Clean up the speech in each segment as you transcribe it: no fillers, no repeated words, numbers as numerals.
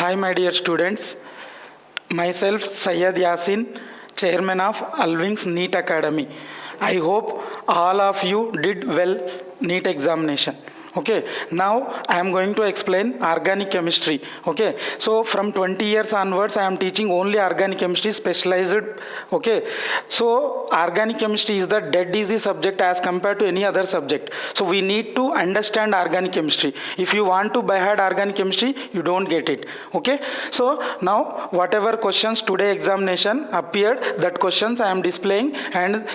Hi, my dear students. Myself, Syed Yasin, Chairman of Alwings NEET Academy. I hope all of you did well NEET examination. Okay, now I am going to explain organic chemistry. Okay, so from 20 years onwards, I am teaching only organic chemistry specialized. Okay, so organic chemistry is the dead easy subject as compared to any other subject. So we need to understand organic chemistry. If you want to by heart organic chemistry, you don't get it. Okay, so now whatever questions today examination appeared, that questions I am displaying and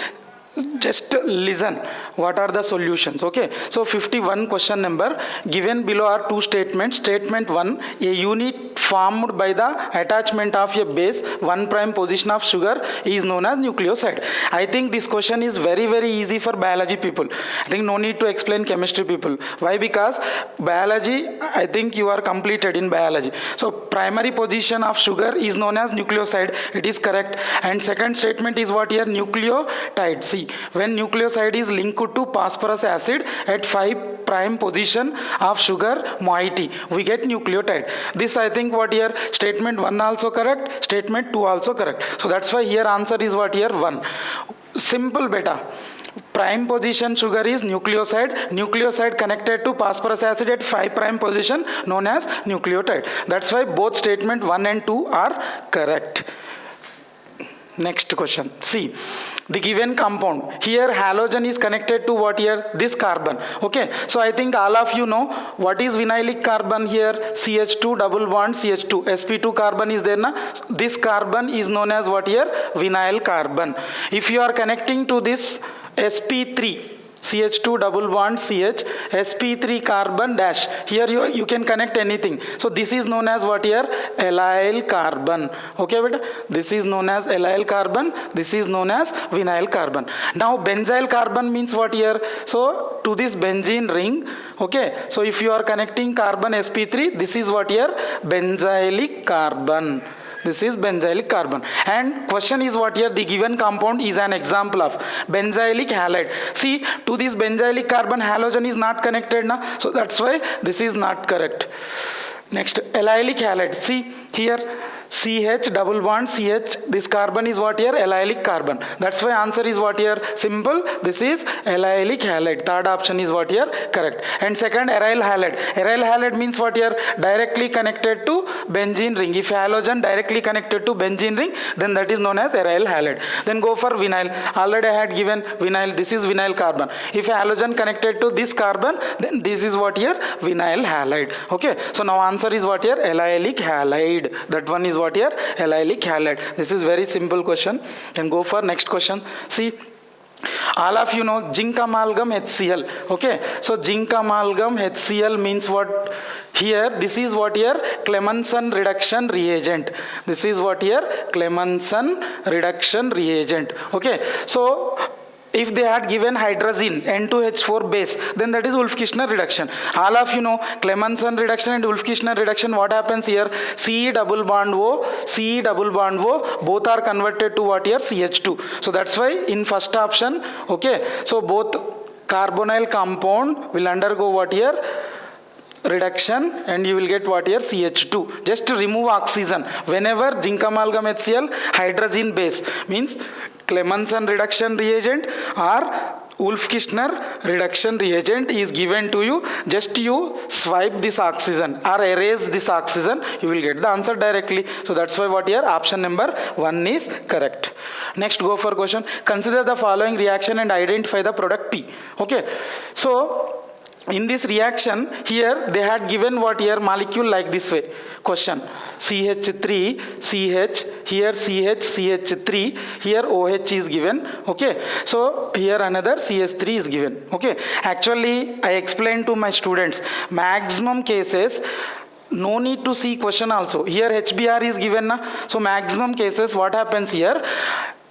just listen what are the solutions. Okay, so 51 question number given below are two statements. Statement 1, a unit formed by the attachment of a base 1' position of sugar is known as nucleoside. I think this question is very easy for biology people. I think no need to explain chemistry people. Why? Because biology, I think you are completed in biology. So primary position of sugar is known as nucleoside. It is correct. And second statement is what here? Nucleotide. See, when nucleoside is linked to phosphorus acid at 5' position of sugar moiety, we get nucleotide. This I think what here? Statement 1 also correct, statement 2 also correct. So that's why here answer is what here? 1. Simple beta. Prime position sugar is nucleoside. Nucleoside connected to phosphorus acid at 5' position known as nucleotide. That's why both statement 1 and 2 are correct. Next question. See, the given compound. Here halogen is connected to what here? This carbon. Okay. So I think all of you know what is vinylic carbon here? CH2 double bond CH2. sp2 carbon is there na? This carbon is known as what here? Vinyl carbon. If you are connecting to this sp3, CH2 double bond CH, sp3 carbon dash. Here you can connect anything. So this is known as what here? Allyl carbon. Okay, beta? This is known as allyl carbon. This is known as vinyl carbon. Now benzyl carbon means what here? So to this benzene ring. Okay, so if you are connecting carbon sp3, this is what here? Benzylic carbon. This is benzylic carbon. And question is what here? The given compound is an example of benzylic halide. See, to this benzylic carbon halogen is not connected now. So that's why this is not correct. Next, allylic halide. See here, CH double bond CH, this carbon is what here? Allylic carbon. That's why answer is what here? Simple. This is allylic halide. Third option is what here? Correct. And second, aryl halide. Aryl halide means what here? Directly connected to benzene ring. If halogen directly connected to benzene ring, then that is known as aryl halide. Then go for vinyl. Already I had given vinyl. This is vinyl carbon. If halogen connected to this carbon, then this is what here? Vinyl halide. Okay. So now answer is what here? Allylic halide. That one is what here? Allylic halide. This is very simple question. Then go for next question. See, all of you know zinc amalgam HCl. Okay, so zinc amalgam HCl means what here? This is what here? Clemmensen reduction reagent. This is what here? Clemmensen reduction reagent. Okay, so if they had given hydrazine N2H4 base, then that is Wolff-Kishner reduction. All of you know Clemmensen reduction and Wolff-Kishner reduction. What happens here? Ce double bond O, Ce double bond O, both are converted to what here? CH2. So that's why in first option, okay, so both carbonyl compound will undergo what here? Reduction, and you will get what here? CH2. Just to remove oxygen. Whenever zinc amalgam HCl hydrazine base means Clemmensen reduction reagent or Wolff-Kishner reduction reagent is given to you, just you swipe this oxygen or erase this oxygen, you will get the answer directly. So that's why what here? Option number 1 is correct. Next, go for question. Consider the following reaction and identify the product P. Okay, so in this reaction here they had given what here? Molecule like this way. Question: CH3 CH, here CH CH3, here OH is given. Okay, so here another CH3 is given. Okay, actually I explained to my students, maximum cases no need to see question also. Here HBr is given na? So maximum cases what happens here?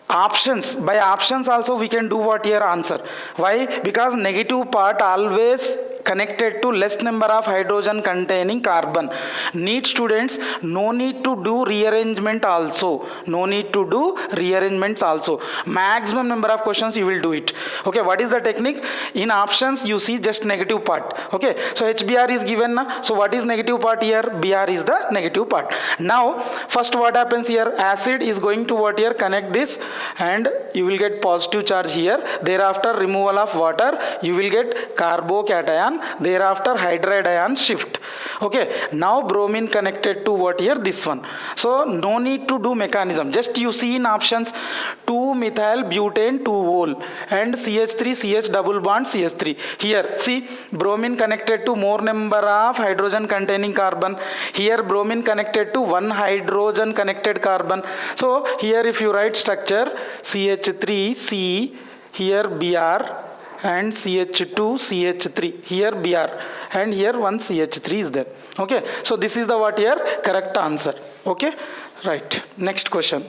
Options, by options also we can do what here? Answer. Why? Because negative part always connected to less number of hydrogen containing carbon. NEET students, no need to do rearrangement also. No need to do rearrangements also. Maximum number of questions you will do it. Okay, what is the technique? In options you see just negative part. Okay, so HBr is given na? So what is negative part here? Br is the negative part. Now first what happens here? Acid is going to what here? Connect this and you will get positive charge here. Thereafter removal of water, you will get carbocation. Thereafter hydride ion shift. Okay, now bromine connected to what here? This one. So no need to do mechanism. Just you see in options 2-methyl butane 2-ol and CH3 CH double bond CH3. Here see bromine connected to more number of hydrogen containing carbon. Here bromine connected to one hydrogen connected carbon. So here if you write structure CH3C, here Br and CH2 CH3, here Br and here one CH3 is there. Okay, so this is the what here? Correct answer. Okay, right. Next question.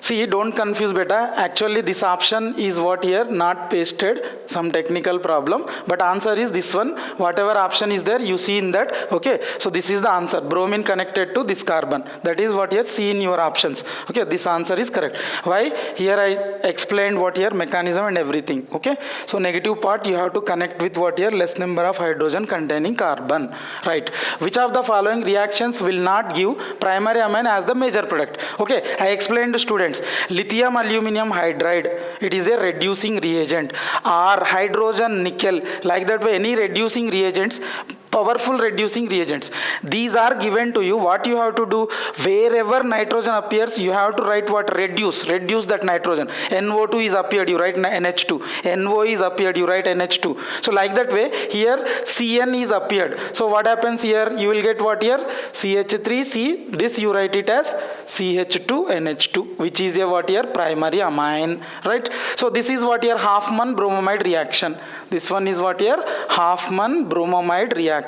See, don't confuse beta. Actually this option is what here? Not pasted, some technical problem, but answer is this one. Whatever option is there you see in that. Okay, so this is the answer. Bromine connected to this carbon. That is what here see in your options. Okay, this answer is correct. Why? Here I explained what here? Mechanism and everything. Okay, so negative part you have to connect with what here? Less number of hydrogen containing carbon. Right. Which of the following reactions will not give primary amine as the major product? Okay, I explained to students. Lithium aluminum hydride, it is a reducing reagent, or hydrogen nickel, like that way any reducing reagents, powerful reducing reagents, these are given to you. What you have to do? Wherever nitrogen appears you have to write what? Reduce that nitrogen. NO2 is appeared, you write NH2. NO is appeared, you write NH2. So like that way here CN is appeared. So what happens here? You will get what here? CH3C, this you write it as CH2NH2, which is a what here? Primary amine, right? So this is what here? Hoffman bromamide reaction. This one is what here? Hoffman bromamide reaction.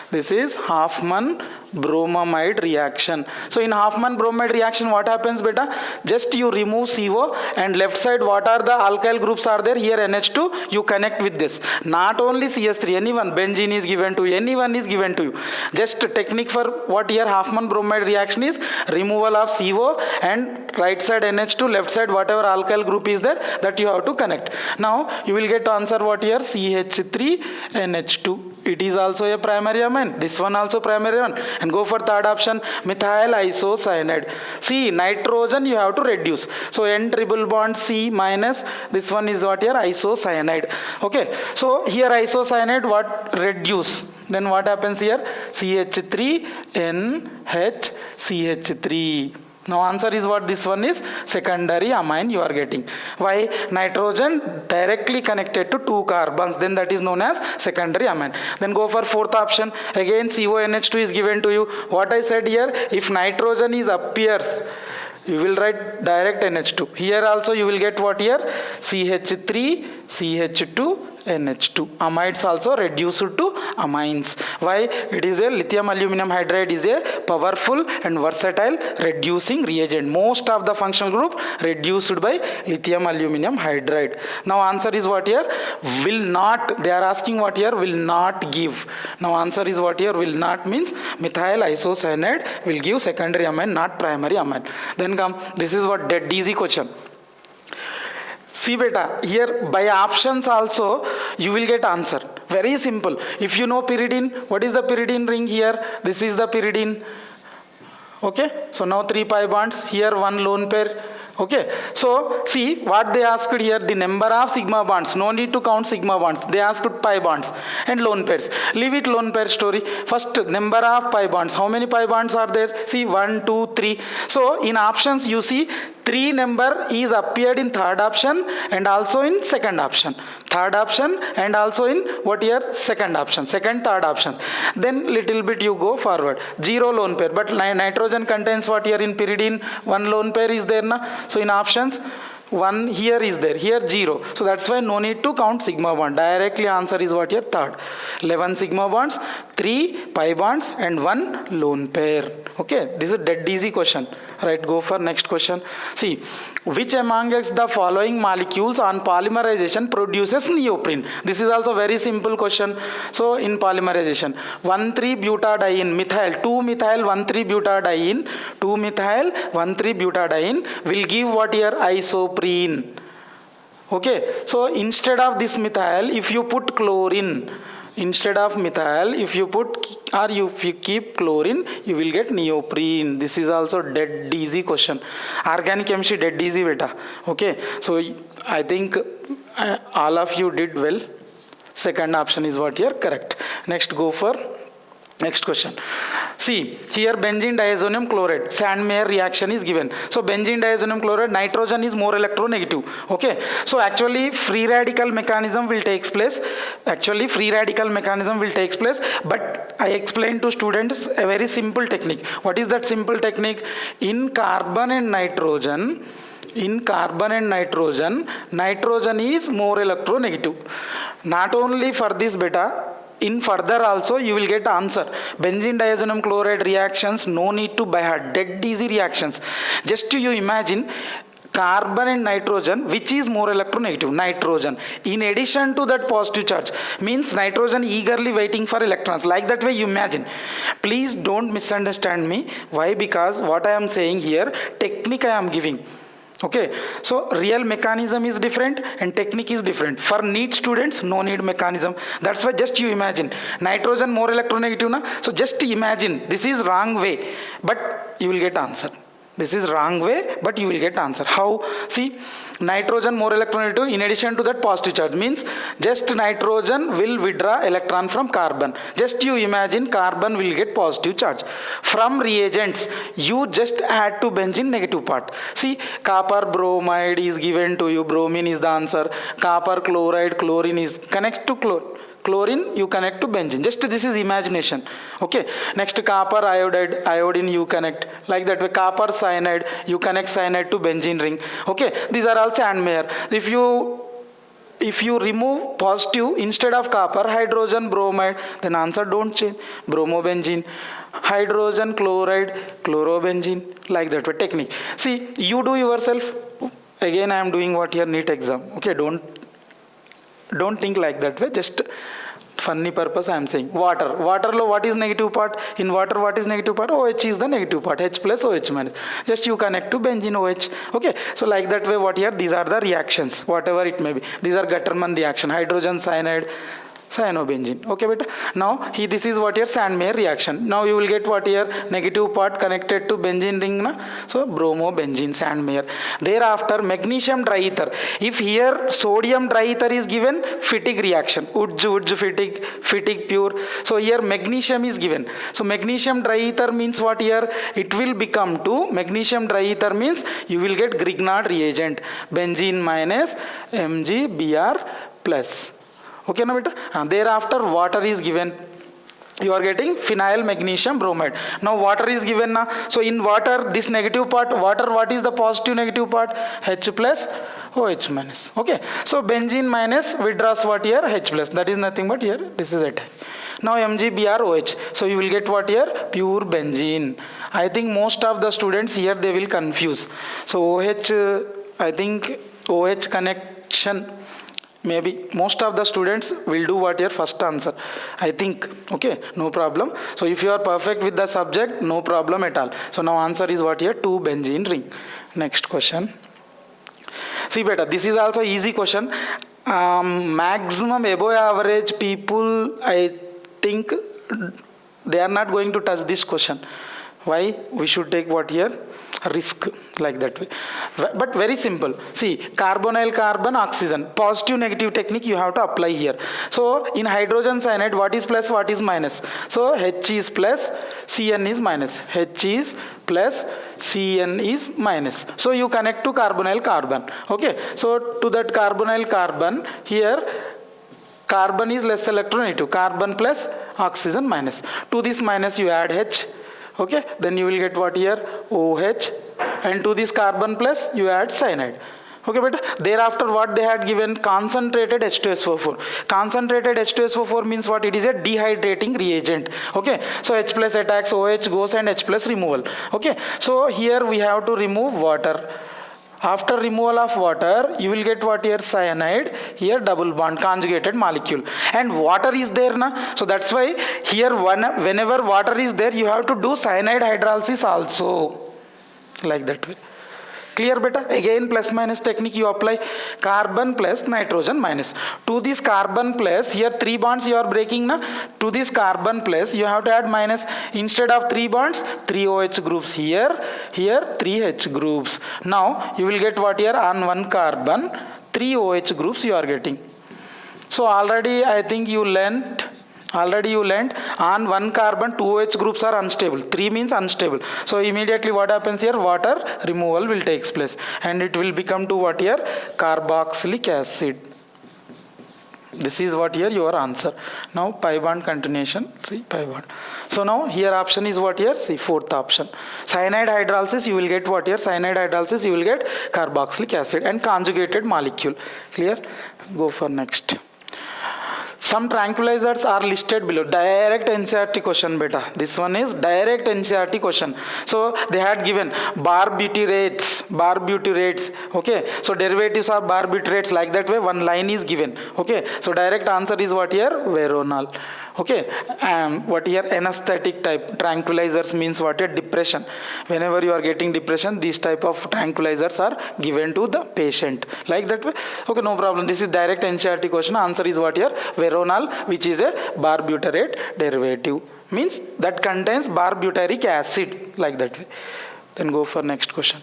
This is Hoffman bromamide reaction. So in Hoffman bromamide reaction what happens beta? Just you remove CO and left side what are the alkyl groups are there? Here NH2, you connect with this. Not only CS3, anyone, benzene is given to you, anyone is given to you. Just technique for what here Hoffman bromamide reaction is removal of CO and right side NH2, left side whatever alkyl group is there, that you have to connect. Now you will get answer what here? CH3NH2. It is also a primary amine. This one also primary one. And go for third option, methyl isocyanide. See, nitrogen you have to reduce. So N triple bond C minus, this one is what here? Isocyanide. Okay, so here isocyanide what? Reduce. Then what happens here? CH3NHCH3. Now answer is what? This one is secondary amine you are getting. Why? Nitrogen directly connected to two carbons, then that is known as secondary amine. Then go for fourth option. Again CONH2 is given to you. What I said here, if nitrogen is appears, you will write direct NH2. Here also you will get what here? CH3, CH2, NH2. Amides also reduced to amines. Why? It is a lithium aluminum hydride is a powerful and versatile reducing reagent. Most of the functional group reduced by lithium aluminum hydride. Now answer is what here? Will not. They are asking what here? Will not give. Now answer is what here? Will not means methyl isocyanide will give secondary amine, not primary amine. Then come, this is what dead easy question. See beta, here by options also you will get answer. Very simple. If you know pyridine, what is the pyridine ring here? This is the pyridine. Okay, so now 3 pi bonds, here 1 lone pair. Okay, so see what they asked here, the number of sigma bonds. No need to count sigma bonds. They asked pi bonds and lone pairs. Leave it lone pair story. First, number of pi bonds. How many pi bonds are there? See 1, 2, 3. So in options you see 3 number is appeared in third option and also in second option. Third option and also in what here? Second option. Second, third option. Then little bit you go forward. 0 lone pair. But nitrogen contains what here in pyridine? 1 lone pair is there na? So in options 1 here is there, here 0. So that's why no need to count sigma bond. Directly answer is what here? Third. 11 sigma bonds, 3 pi bonds and 1 lone pair. Okay, this is a dead easy question. Right, go for next question. See, which amongst the following molecules on polymerization produces neoprene? This is also very simple question. So in polymerization, 1,3-butadiene methyl, 2-methyl-1,3-butadiene, 2-methyl-1,3-butadiene will give what here? Isoprene. Okay, so instead of this methyl, if you put chlorine, instead of methyl, if you keep chlorine, you will get neoprene. This is also dead easy question. Organic chemistry dead easy beta. Okay, so I think all of you did well. Second option is what here? Correct. Next, go for next question. See, here benzene diazonium chloride, Sandmeyer reaction is given. So benzene diazonium chloride, nitrogen is more electronegative. Okay, so actually free radical mechanism will take place. But I explained to students a very simple technique. What is that simple technique? In carbon and nitrogen, nitrogen is more electronegative. Not only for this beta, in further also you will get answer. Benzene diazonium chloride reactions, no need to by heart, dead easy reactions. Just you imagine carbon and nitrogen, which is more electronegative? Nitrogen. In addition to that positive charge, means nitrogen eagerly waiting for electrons. Like that way you imagine. Please don't misunderstand me. Why? Because what I am saying here, technique I am giving. Okay, so real mechanism is different and technique is different. For NEET students, no need mechanism. That's why just you imagine. Nitrogen more electronegative, na? So just imagine. This is wrong way, but you will get answer. This is wrong way, but you will get answer. How? See, nitrogen more electronegative in addition to that positive charge. Means just nitrogen will withdraw electron from carbon. Just you imagine carbon will get positive charge. From reagents, you just add to benzene negative part. See, copper bromide is given to you. Bromine is the answer. Copper chloride, chlorine is connect to chlorine, you connect to benzene. Just this is imagination. Okay, next copper iodine you connect. Like that way, copper cyanide, you connect cyanide to benzene ring. Okay, these are all Sandmeyer. If you remove positive instead of copper, hydrogen bromide, then answer don't change. Bromobenzene. Hydrogen chloride, chlorobenzene. Like that way, technique. See, you do yourself. Again, I am doing what here? NEET exam. Okay, don't think like that way. Just funny purpose I am saying. Water lo what is negative part? In water what is negative part? OH is the negative part. H plus OH minus. Just you connect to benzene OH. Okay, so like that way what here? These are the reactions, whatever it may be. These are Gattermann reaction. Hydrogen cyanide, cyanobenzene. Okay beta. Now this is what here? Sandmeyer reaction. Now you will get what here? Negative part connected to benzene ring, na? So bromobenzene, Sandmeyer. Thereafter magnesium diether. If here sodium diether is given, Fittig reaction. Wurtz Fittig pure. So here magnesium is given. So magnesium diether means what here? It will become to magnesium diether means you will get Grignard reagent. Benzene minus MgBr plus. Okay, na beta? Thereafter water is given. You are getting phenyl magnesium bromide. Now water is given na. So in water, this negative part, water, what is the positive negative part? H plus OH minus. Okay. So benzene minus withdraws what here? H plus. That is nothing but here. This is it. Now MgBrOH. So you will get what here? Pure benzene. I think most of the students here they will confuse. So OH, I think OH connection. Maybe most of the students will do what your first answer, I think. Okay, no problem. So if you are perfect with the subject, no problem at all. So now answer is what here? 2 benzene ring. Next question. See beta, this is also easy question. Maximum above average people, I think they are not going to touch this question. Why? We should take what here? Risk, like that way. But very simple. See, carbonyl carbon oxygen, positive negative technique you have to apply here. So in hydrogen cyanide, what is plus, what is minus? So H is plus, Cn is minus. H is plus, Cn is minus. So you connect to carbonyl carbon. Okay, so to that carbonyl carbon here, carbon is less electronegative. Carbon plus, oxygen minus. To this minus you add H. Okay, then you will get what here? OH, and to this carbon plus you add cyanide. Okay, but thereafter what they had given? Concentrated H2SO4. Concentrated H2SO4 means what? It is a dehydrating reagent. Okay, so H plus attacks, OH goes and H plus removal. Okay, so here we have to remove water. After removal of water, you will get what here? Cyanide. Here double bond, conjugated molecule. And water is there na. So that's why here whenever water is there, you have to do cyanide hydrolysis also. Like that way. Clear beta? Again plus minus technique you apply. Carbon plus nitrogen minus. To this carbon plus, here 3 bonds you are breaking na. To this carbon plus you have to add minus. Instead of 3 bonds, 3 OH groups here. Here 3 H groups. Now you will get what here? On 1 carbon 3 OH groups you are getting. So already I think you learnt on 1 carbon 2 OH groups are unstable. 3 means unstable. So immediately what happens here? Water removal will take place and it will become to what here? Carboxylic acid. This is what here your answer. Now pi bond continuation. See pi bond. So now here option is what here? See fourth option. Cyanide hydrolysis you will get what here? Cyanide hydrolysis you will get carboxylic acid and conjugated molecule. Clear? Go for next. Some tranquilizers are listed below. Direct NCERT question beta. This one is direct NCERT question. So they had given barbiturates. Okay. So derivatives of barbiturates, like that way one line is given. Okay. So direct answer is what here? Veronal. Okay, what here? Anesthetic type tranquilizers means what here? Depression. Whenever you are getting depression, these type of tranquilizers are given to the patient. Like that way. Okay, no problem. This is direct NCERT question. Answer is what here? Veronal, which is a barbiturate derivative. Means that contains barbituric acid. Like that way. Then go for next question.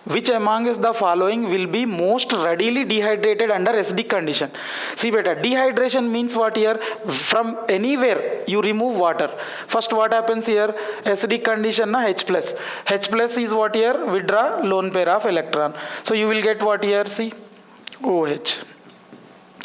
Which among the following will be most readily dehydrated under acidic condition? See beta, dehydration means what here? From anywhere you remove water. First what happens here? Acidic condition na H plus. H plus is what here? Withdraw lone pair of electron. So you will get what here? See OH.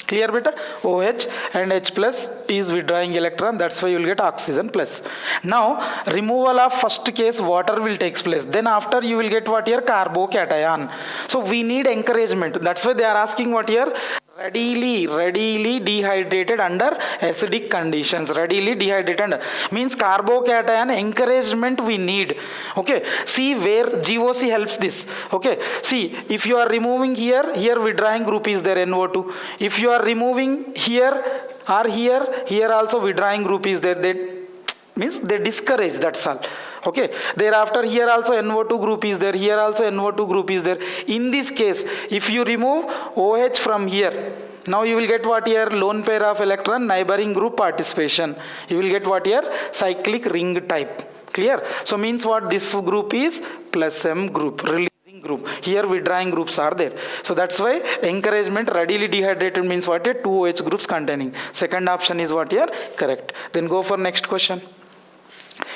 Clear beta? OH and H plus is withdrawing electron. That's why you will get oxygen plus. Now removal of first case water will take place. Then after you will get what here? Carbocation. So we need encouragement. That's why they are asking what here? Readily dehydrated under acidic conditions. Readily dehydrated under means carbocation encouragement we need. Okay, see where GOC helps this. Okay, see if you are removing here withdrawing group is there, NO2. If you are removing here or here also withdrawing group is there. They discourage, that's all. Okay, thereafter here also NO2 group is there, here also NO2 group is there. In this case, if you remove OH from here, now you will get what here? Lone pair of electron, neighboring group participation. You will get what here? Cyclic ring type. Clear? So means what? This group is plus M group, releasing group. Here withdrawing groups are there. So that's why encouragement readily dehydrated means what here? 2 OH groups containing. Second option is what here? Correct. Then go for next question.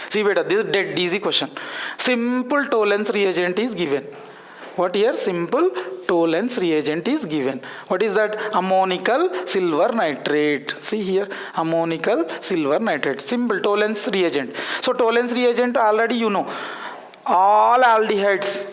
See beta, this is dead easy question. Simple Tollens reagent is given. What here? Simple Tollens reagent is given. What is that? Ammonical silver nitrate. See here, ammonical silver nitrate. Simple Tollens reagent. So Tollens reagent already you know. All aldehydes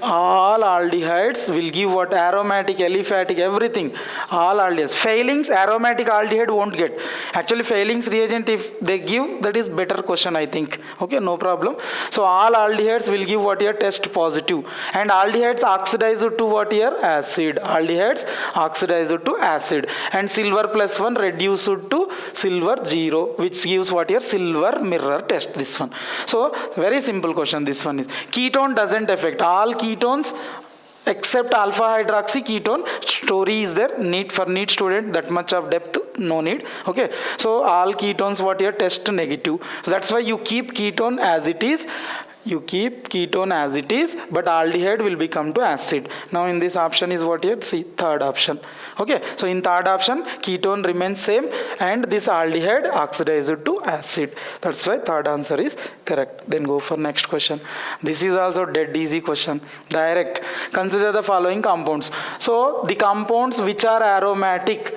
will give what? Aromatic, aliphatic, everything. All aldehydes. Failings, aromatic aldehyde won't get. Actually, failings reagent, if they give, that is better question, I think. Okay, no problem. So, all aldehydes will give what here? Test positive. And aldehydes oxidize to what here? Acid. Aldehydes oxidize to acid. And silver plus 1 reduced to silver 0, which gives what here? Silver mirror test, this one. So, very simple question, this one is. Ketone doesn't affect. All ketones except alpha hydroxy ketone. Story is there. Need for neat student, that much of depth no need. Okay, so all ketones what here? Test negative. So that's why you keep ketone as it is. But aldehyde will become to acid. Now in this option is what here? See, third option. Okay, so in third option ketone remains same and this aldehyde oxidized to acid. That's why third answer is correct. Then go for next question. This is also dead easy question. Direct. Consider the following compounds. So the compounds which are aromatic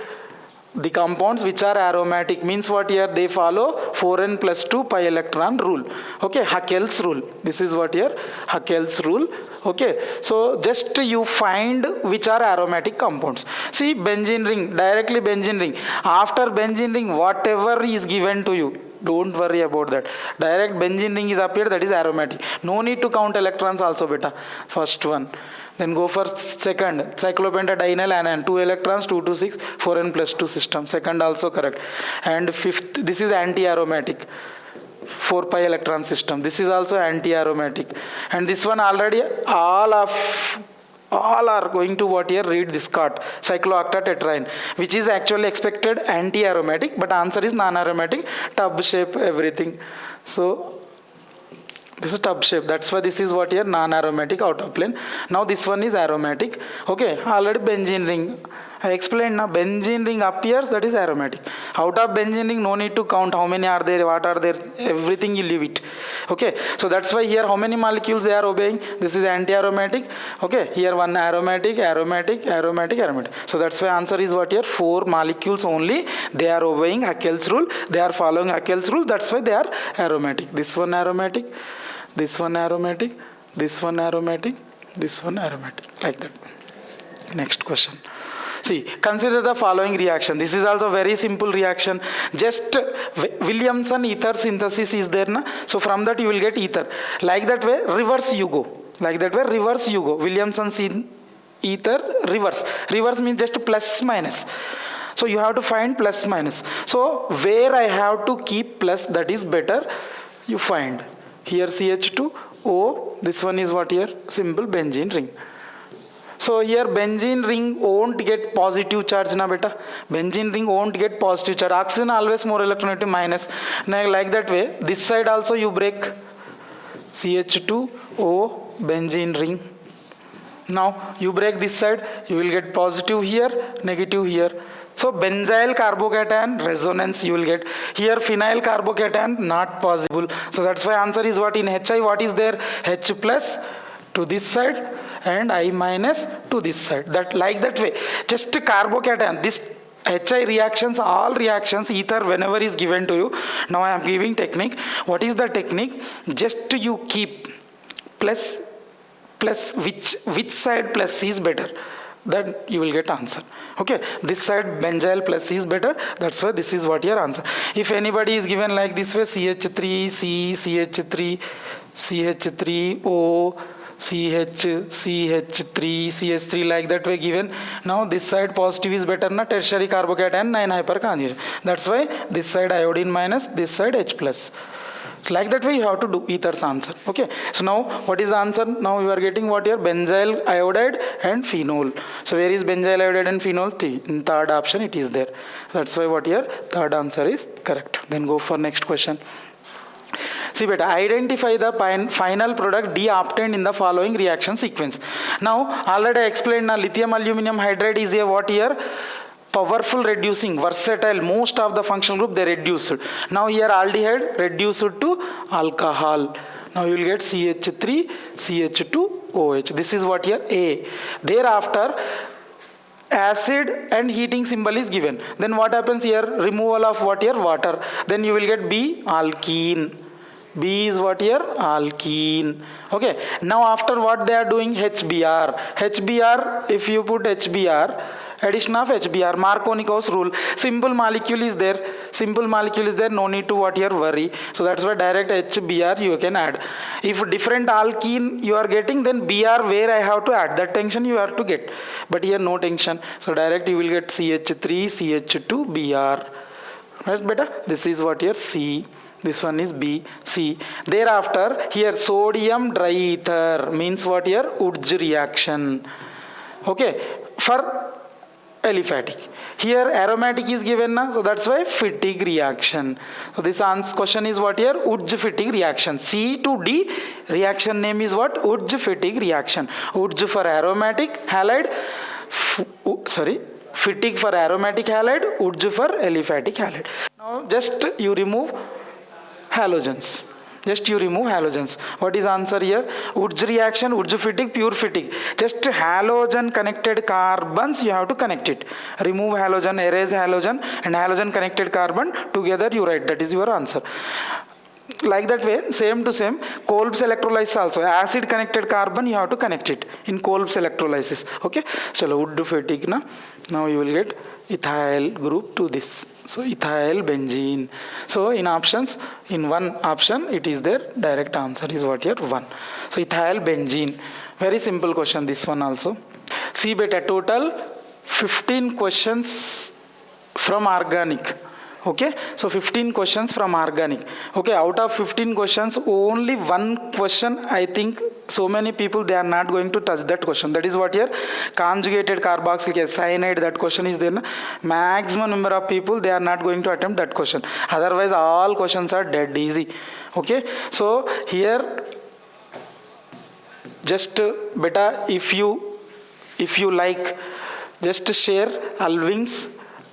the compounds which are aromatic means what here they follow 4n plus 2 pi electron rule. Okay, Haeckel's rule. This is what here Haeckel's rule. Okay, so just you find which are aromatic compounds. See, benzene ring, directly benzene ring. After benzene ring, whatever is given to you, don't worry about that. Direct benzene ring is appeared, that is aromatic. No need to count electrons also, beta. First one. Then go for second, cyclopentadienyl anion, 2 electrons, 2 to 6, 4n plus 2 system. Second also correct. And fifth, this is anti-aromatic, 4 pi electron system. This is also anti-aromatic. And this one already all are going to what here read this card, cyclooctatetraene, which is actually expected anti-aromatic, but answer is non-aromatic, tub shape, everything. So this is tub shape, that's why this is what here non-aromatic out of plane. Now this one is aromatic. Okay, already benzene ring I explained now, benzene ring appears, that is aromatic. Out of benzene ring no need to count how many are there, what are there, everything you leave it. Okay, so that's why here how many molecules they are obeying. This is anti-aromatic. Okay, here one aromatic, aromatic, aromatic, aromatic. So that's why answer is what here 4 molecules only. They are obeying Haeckel's rule. They are following Haeckel's rule. That's why they are aromatic. This one aromatic, this one aromatic, this one aromatic, this one aromatic, like that. Next question. See, consider the following reaction. This is also very simple reaction. Just Williamson ether synthesis is there, na? So from that you will get ether. Like that way, reverse you go. Like that way, reverse you go. Williamson ether, reverse. Reverse means just plus minus. So you have to find plus minus. So where I have to keep plus, that is better, you find. Here CH2O, this one is what here? Simple benzene ring. So here benzene ring won't get positive charge na beta. Benzene ring won't get positive charge. Oxygen always more electronegative minus. Now like that way, this side also you break. CH2O benzene ring. Now you break this side, you will get positive here, negative here. So benzyl carbocation resonance you will get. Here phenyl carbocation not possible. So that's why answer is what in HI, what is there? H plus to this side and I minus to this side. That like that way. Just carbocation, this HI reactions, all reactions, ether whenever is given to you. Now I am giving technique. What is the technique? Just you keep plus which side plus C is better. Then you will get answer. Okay, this side benzyl plus C is better. That's why this is what your answer. If anybody is given like this way, CH3, C, CH3, CH3O, CH, CH3, CH3 like that way given. Now this side positive is better, na tertiary carbocation 9 hyperconjugation. That's why this side iodine minus, this side H plus. Like that way you have to do ether's answer. Okay, so now what is the answer? Now you are getting what here? Benzyl iodide and phenol. So where is benzyl iodide and phenol? In third option it is there. That's why what here? Third answer is correct. Then go for next question. See beta, identify the final product D obtained in the following reaction sequence. Now already I explained now lithium aluminum hydride is a what here? Powerful reducing, versatile, most of the functional group they reduced. Now here aldehyde reduced to alcohol. Now you will get CH3, CH2OH. This is what here A. Thereafter acid and heating symbol is given. Then what happens here? Removal of what here? Water. Then you will get B, alkene. B is what here? Alkene. Okay. Now after what they are doing? HBr. HBr, if you put HBr, addition of HBr, Markovnikov's rule. Simple molecule is there. Simple molecule is there. No need to what here worry. So that's why direct HBr you can add. If different alkene you are getting, then Br where I have to add. That tension you have to get. But here no tension. So direct you will get CH3, CH2, Br. Right, beta? This is what here C. This one is B, C. Thereafter, here sodium diether means what here? Wurtz reaction. Okay, for aliphatic. Here aromatic is given now, so that's why Fittig reaction. So this question is what here? Wurtz-Fittig reaction. C to D reaction name is what? Wurtz-Fittig reaction. Wurtz for aromatic halide, Fittig for aromatic halide, Wurtz for aliphatic halide. Now just you remove halogens. Just you remove halogens. What is answer here? Woods reaction, Woods fatigue, pure fatigue. Just halogen connected carbons you have to connect it. Remove halogen, erase halogen, and halogen connected carbon together you write. That is your answer. Like that way, same to same, Kolb's electrolysis also, acid connected carbon you have to connect it in Kolb's electrolysis. Okay, so wood fatigue na. Now you will get ethyl group to this. So ethyl benzene. So in options, in one option it is there, direct answer is what here, 1. So ethyl benzene. Very simple question, this one also. See beta, total 15 questions from organic. Okay, so 15 questions from organic. Okay, out of 15 questions, only one question, I think so many people, they are not going to touch that question. That is what here, conjugated carboxylic acid cyanide, that question is there. Maximum number of people, they are not going to attempt that question. Otherwise, all questions are dead easy. Okay, so here, just beta, if you like, just share Alving's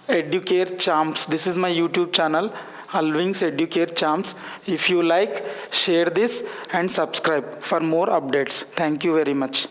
Educare Champs. This is my YouTube channel, Alving's Educare Champs. If you like, share this and subscribe for more updates. Thank you very much.